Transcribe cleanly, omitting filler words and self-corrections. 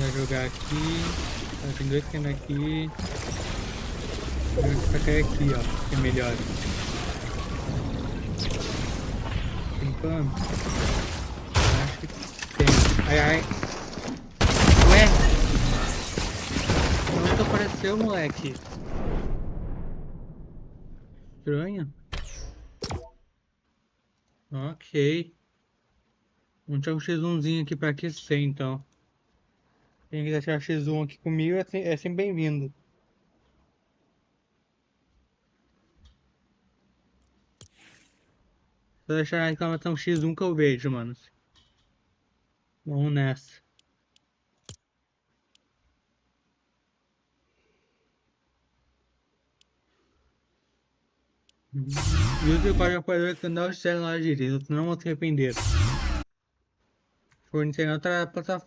Vai jogar aqui. Tem dois caindo aqui. Pra cair aqui, ó. Que é melhor. Tem pano? Acho que tem. Ai, ai. Ué? Onde apareceu, moleque? Estranho. Ok. Vamos tirar um X1zinho aqui pra aquecer, então. Quem quiser tirar X1 aqui comigo é sempre bem-vindo. Vou deixar a reclamação X1 que eu vejo, mano. Vamos nessa. Use o código apoiador que não estiver na direita, não vão se arrepender. Fornecer em outra plataforma.